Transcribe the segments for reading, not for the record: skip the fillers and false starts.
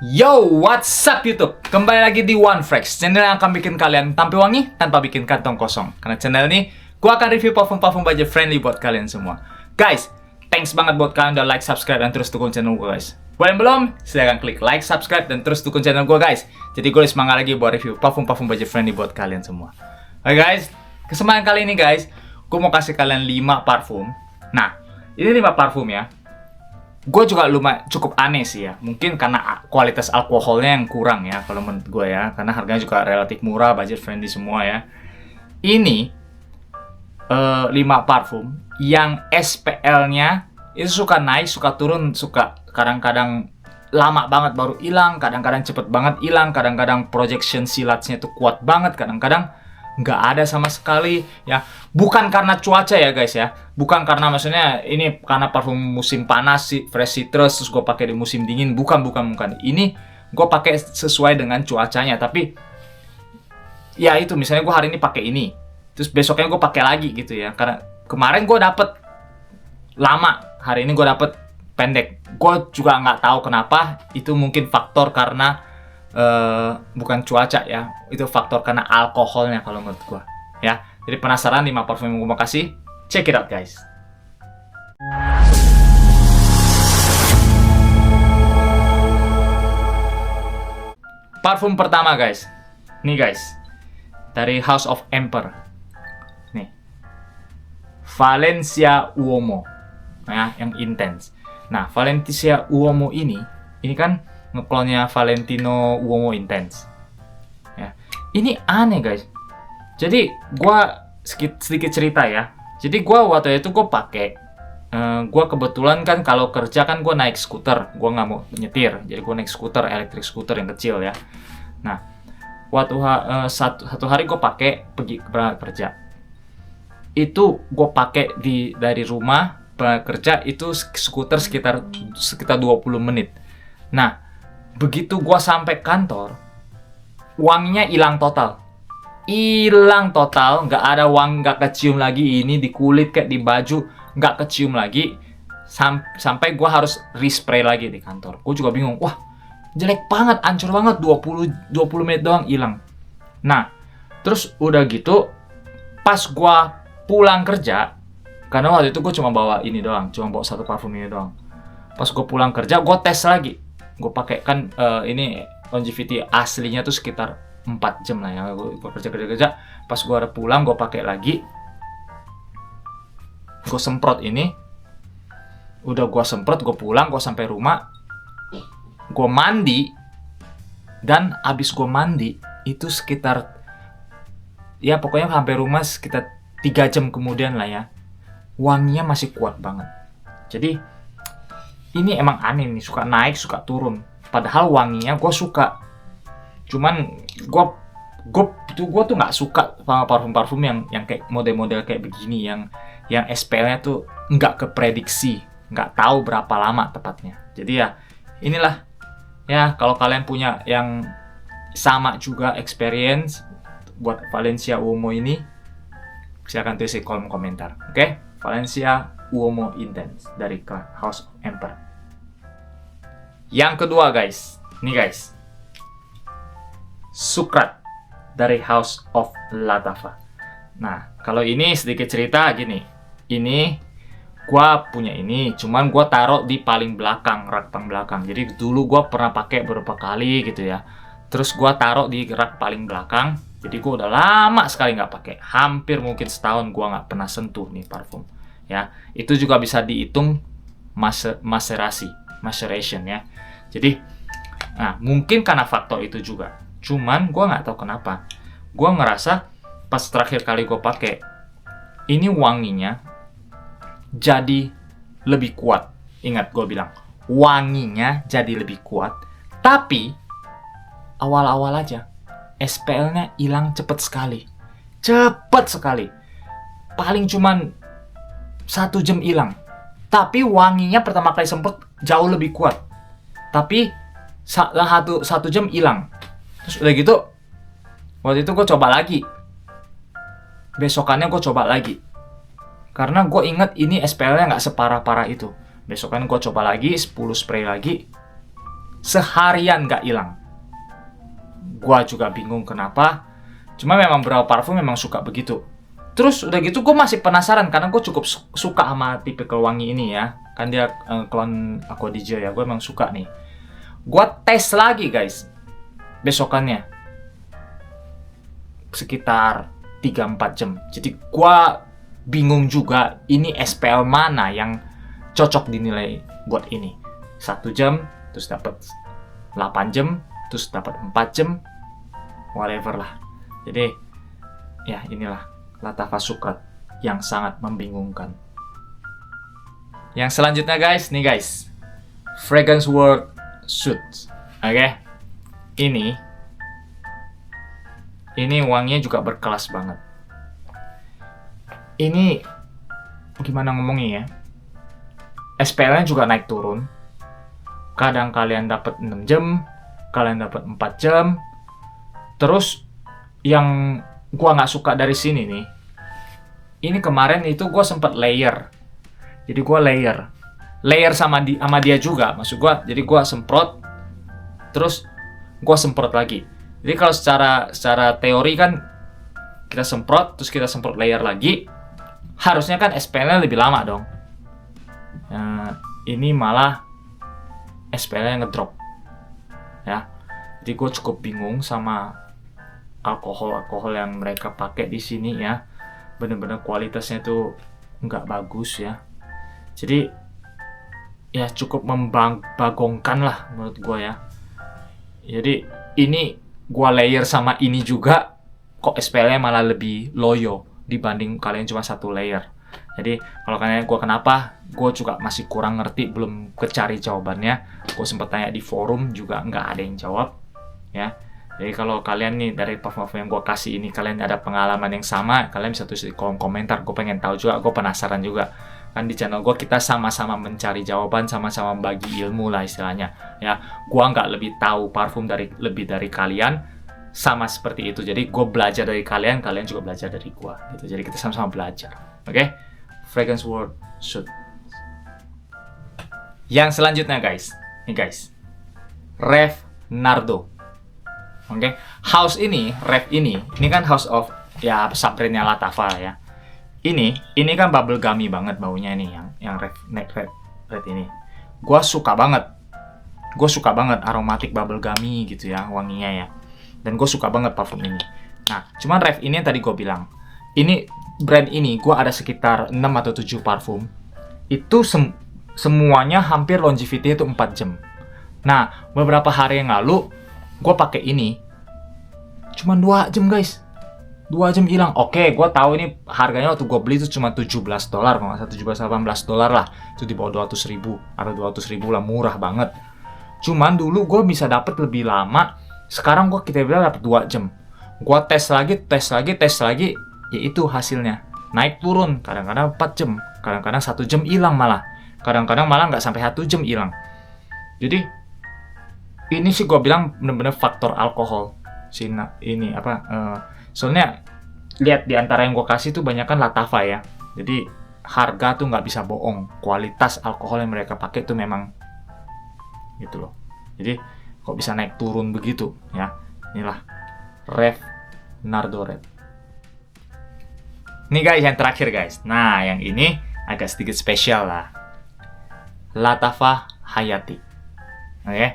Yo, what's up YouTube? Kembali lagi di OneFresh, channel yang akan bikin kalian tampil wangi tanpa bikin kantong kosong. Karena channel ini, gua akan review parfum-parfum budget friendly buat kalian semua. Guys, thanks banget buat kalian udah like, subscribe, dan terus dukung channel gua guys. Buat yang belum, silahkan klik like, subscribe, dan terus dukung channel gua guys. Jadi gue semangat lagi buat review parfum-parfum budget friendly buat kalian semua. Oke guys, kesempatan kali ini guys, gue mau kasih kalian 5 parfum. Nah, ini 5 parfum ya. Gue juga lumayan cukup aneh sih ya. Mungkin karena kualitas alkoholnya yang kurang ya kalau menurut gue ya. Karena harganya juga relatif murah, budget friendly semua ya. Ini 5 parfum yang SPL-nya itu suka naik, suka turun, suka kadang-kadang lama banget baru hilang, kadang-kadang cepet banget hilang, kadang-kadang projection silatnya itu kuat banget, kadang-kadang nggak ada sama sekali ya. Bukan karena cuaca ya guys ya, bukan karena maksudnya ini karena parfum musim panas sih, fresh citrus terus gue pakai di musim dingin, bukan. Ini gue pakai sesuai dengan cuacanya. Tapi ya itu misalnya gue hari ini pakai ini, terus besoknya gue pakai lagi gitu ya. Karena kemarin gue dapet lama, hari ini gue dapet pendek. Gue juga nggak tahu kenapa. Itu mungkin faktor karena bukan cuaca ya, itu faktor karena alkoholnya kalau menurut gua ya. Jadi penasaran 5 parfum yang gua mau kasih? Check it out guys. Parfum pertama guys, nih guys, dari House of Emperor nih, Valencia Uomo ya, yang intense. Nah, Valencia Uomo ini kan ngeklonnya Valentino Uomo Intense. Ya. Ini aneh guys. Jadi gua sedikit cerita ya. Jadi gua waktu itu gua pakai gua kebetulan kan kalau kerja kan gua naik skuter, gua nggak mau nyetir. Jadi gua naik skuter, elektrik skuter yang kecil ya. Nah, waktu satu hari gua pakai pergi berangkat kerja. Itu gua pakai dari rumah kerja itu skuter sekitar 20 menit. Nah, begitu gua sampai kantor, wanginya hilang total, nggak ada wangi, nggak kecium lagi. Ini di kulit kayak di baju nggak kecium lagi, sampai gua harus respray lagi di kantor. Gua juga bingung, wah jelek banget, hancur banget, 20 menit doang hilang. Nah, terus udah gitu, pas gua pulang kerja, karena waktu itu gua cuma bawa ini doang, cuma bawa 1 parfum ini doang. Pas gua pulang kerja, gua tes lagi. Gue pakai kan ini longevity aslinya tuh sekitar 4 jam lah ya. Gue kerja. Pas gue udah pulang, gue pakai lagi. Gue semprot ini. Udah gue semprot, gue pulang, gue sampai rumah. Gue mandi. Dan abis gue mandi, itu sekitar, ya pokoknya sampai rumah sekitar 3 jam kemudian lah ya. Wanginya masih kuat banget. Jadi ini emang aneh nih, suka naik, suka turun. Padahal wanginya gue suka. Cuman gue tuh nggak suka sama parfum-parfum yang kayak model-model kayak begini, yang SPL-nya tuh nggak keprediksi, nggak tahu berapa lama tepatnya. Jadi ya inilah ya, kalau kalian punya yang sama juga experience buat Valencia Uomo ini, silakan tulis di kolom komentar. Oke? Valencia Uomo Intense dari House of Emperor. Yang kedua guys, nih guys, Sukrat dari House of Lattafa. Nah, kalau ini sedikit cerita gini, ini gua punya ini, cuman gua taruh di paling belakang, rak paling belakang. Jadi dulu gua pernah pakai beberapa kali gitu ya. Terus gua taruh di rak paling belakang. Jadi gua udah lama sekali nggak pakai, hampir mungkin setahun gua nggak pernah sentuh nih parfum. Ya, itu juga bisa dihitung maceration ya. Jadi, nah mungkin karena faktor itu juga. Cuman gue nggak tahu kenapa. Gue ngerasa pas terakhir kali gue pakai, ini wanginya jadi lebih kuat. Ingat gue bilang, wanginya jadi lebih kuat. Tapi awal-awal aja, SPL-nya hilang cepet sekali. Paling cuman 1 jam hilang. Tapi wanginya pertama kali semprot jauh lebih kuat. Tapi satu jam hilang. Terus udah gitu, waktu itu gue coba lagi. Besokannya gue coba lagi. Karena gue inget ini SPL-nya nggak separah-parah itu. Besokan gue coba lagi, 10 spray lagi. seharian gak hilang. Gua juga bingung kenapa. Cuma memang beberapa parfum memang suka begitu. Terus udah gitu gue masih penasaran karena gue cukup suka sama tipe wangi ini ya. Kan dia clone Aqua di Gio ya. Gue emang suka nih. Gue tes lagi guys. Besokannya. Sekitar 3-4 jam. Jadi gue bingung juga ini SPL mana yang cocok dinilai buat ini. 1 jam terus dapat 8 jam terus dapat 4 jam, whatever lah. Jadi ya inilah Lattafa Sucrate yang sangat membingungkan. Yang selanjutnya guys, nih guys, Fragrance World Suits. Oke. Ini wanginya juga berkelas banget. Ini gimana ngomongnya ya? SPL-nya juga naik turun. Kadang kalian dapat 6 jam, kalian dapat 4 jam. Terus yang gua nggak suka dari sini nih, ini kemarin itu gua sempat layer. Jadi gua layer sama dia juga, maksud gua. Jadi gua semprot, terus gua semprot lagi. Jadi kalau secara teori kan kita semprot, terus kita semprot layer lagi, harusnya kan SPL-nya lebih lama dong. Nah, ini malah SPL-nya ngedrop. Ya, jadi gue cukup bingung sama alkohol yang mereka pakai di sini ya. Bener-bener kualitasnya tuh nggak bagus ya. Jadi ya cukup membagongkan lah menurut gue ya. Jadi ini gue layer sama ini juga, kok SPL-nya malah lebih loyo dibanding kalian cuma 1 layer. Jadi kalau kalian gue kenapa, gue juga masih kurang ngerti, belum kecari jawabannya. Gue sempat tanya di forum juga nggak ada yang jawab ya. Jadi kalau kalian nih dari parfum yang gue kasih ini, kalian ada pengalaman yang sama, kalian bisa tulis di kolom komentar. Gue pengen tahu juga, gue penasaran juga. Kan di channel gue kita sama-sama mencari jawaban, sama-sama membagi ilmu lah istilahnya ya. Gue nggak lebih tahu parfum lebih dari kalian, sama seperti itu. Jadi gue belajar dari kalian, kalian juga belajar dari gue gitu. Jadi kita sama-sama belajar. Oke? Fragrance World Suit. Yang selanjutnya guys, nih guys, Rev Nardo. Oke, house ini, Rev ini kan house of ya subbrandnya Lattafa ya. Ini kan bubble gummy banget baunya ini yang Rev ini. Gua suka banget aromatik bubble gummy gitu ya wanginya ya. Dan gue suka banget parfum ini. Nah, cuman Rev ini yang tadi gue bilang, ini brand ini gue ada sekitar 6 atau 7 parfum. Itu semuanya hampir longevity itu 4 jam. Nah, beberapa hari yang lalu gue pakai ini cuman 2 jam guys. 2 jam hilang. Oke, gue tahu ini harganya waktu gue beli itu cuma $17 kalau nggak salah, $17-18 lah. Itu di bawah 200.000 atau 200.000 lah, murah banget. Cuman dulu gue bisa dapet lebih lama. Sekarang kita bilang dapat 2 jam. Gue tes lagi, yaitu hasilnya naik turun. Kadang-kadang 4 jam, kadang-kadang 1 jam hilang malah. Kadang-kadang malah nggak sampai 1 jam hilang. Jadi ini sih gue bilang bener-bener faktor alkohol. Soalnya lihat di antara yang gue kasih tuh banyak kan Lattafa ya. Jadi harga tuh nggak bisa bohong. Kualitas alkohol yang mereka pakai tuh memang gitu loh. Jadi kok bisa naik turun begitu ya. Inilah Rev Nardo Red. Ini guys yang terakhir guys. Nah yang ini agak sedikit spesial lah. Lattafa Hayati. Oke.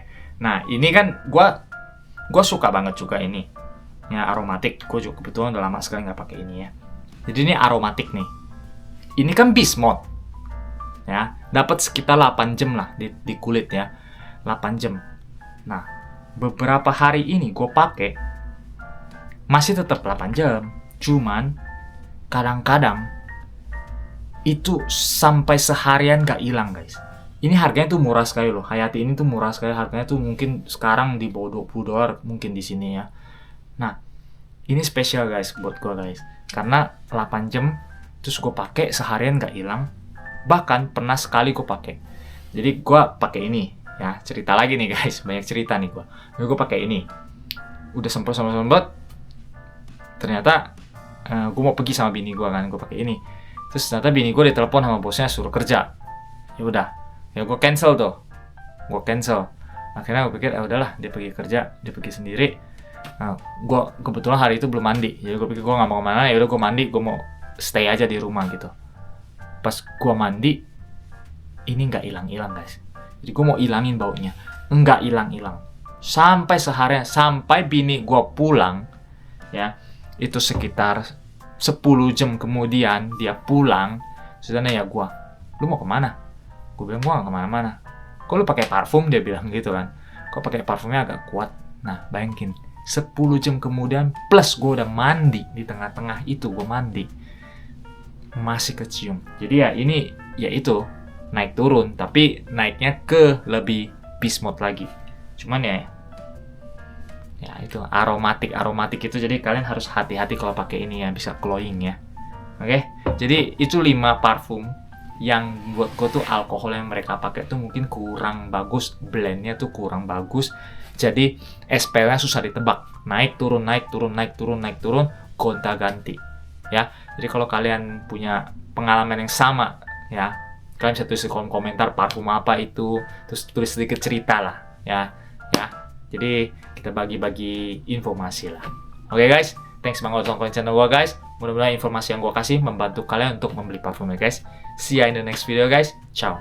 Nah ini kan gue suka banget juga ini. Ya aromatik. Gue juga kebetulan udah lama sekali nggak pakai ini ya. Jadi ini aromatik nih. Ini kan beast mode. Ya, dapat sekitar 8 jam lah di kulit ya. 8 jam. Nah, beberapa hari ini gue pakai masih tetap 8 jam. Cuman kadang-kadang itu sampai seharian gak hilang guys. Ini harganya tuh murah sekali loh. Hayati ini tuh murah sekali. Harganya tuh mungkin sekarang di bawah $20 mungkin di sini ya. Nah, ini spesial guys buat gue guys. Karena 8 jam terus gue pakai seharian gak hilang. Bahkan pernah sekali gue pakai. Jadi gue pakai ini. Ya, cerita lagi nih guys, banyak cerita nih gue. Gue pakai ini. Udah semprot. Ternyata gue mau pergi sama bini gue kan, gue pakai ini. Terus ternyata bini gue ditelepon sama bosnya suruh kerja. Ya udah, ya gue cancel tuh. Akhirnya gue pikir, udahlah, dia pergi kerja, dia pergi sendiri. Nah, gue kebetulan hari itu belum mandi, jadi gue pikir gue nggak mau kemana. Ya udah gue mandi, gue mau stay aja di rumah gitu. Pas gue mandi, ini nggak hilang-hilang guys. Jadi gue mau ilangin baunya, nggak hilang-hilang. Sampai seharian, sampai bini gue pulang, ya, itu sekitar 10 jam kemudian dia pulang. Sudah nanya gue, lu mau kemana? Gue bilang, gue nggak kemana-mana. Kok lu pakai parfum? Dia bilang gitu kan. Kok pakai parfumnya agak kuat? Nah, bayangin, 10 jam kemudian plus gue udah mandi, di tengah-tengah itu gue mandi, masih kecium. Jadi ya ini, ya itu, naik turun, tapi naiknya ke lebih beast mode lagi. Cuman ya itu aromatik itu, jadi kalian harus hati-hati kalau pakai ini ya, bisa glowing ya. Oke, jadi itu 5 parfum yang buat gue tuh alkohol yang mereka pakai tuh mungkin kurang bagus, blendnya tuh kurang bagus, jadi SPL-nya susah ditebak, naik turun, gonta-ganti ya. Jadi kalau kalian punya pengalaman yang sama ya, kalian bisa tulis di kolom komentar parfum apa itu, terus tulis sedikit cerita lah ya. Jadi kita bagi-bagi informasi lah. Oke guys, thanks banget udah nonton channel gue guys. Mudah-mudahan informasi yang gue kasih membantu kalian untuk membeli parfumnya guys. See ya in the next video guys. Ciao.